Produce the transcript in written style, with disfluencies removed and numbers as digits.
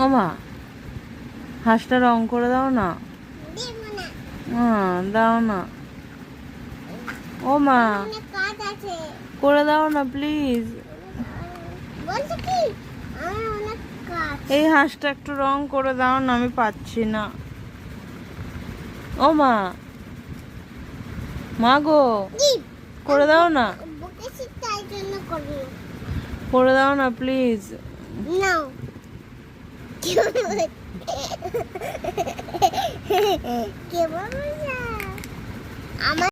ও মা, হাঁসটা রং করে দাও না। দাও না। ও মা, করে দাও না প্লিজ। এই হাঁসটা একটু রং করে দাও না, আমি পাচ্ছি না। ও মা, মা গো, করে দাও না, করে দাও না প্লিজ। আমার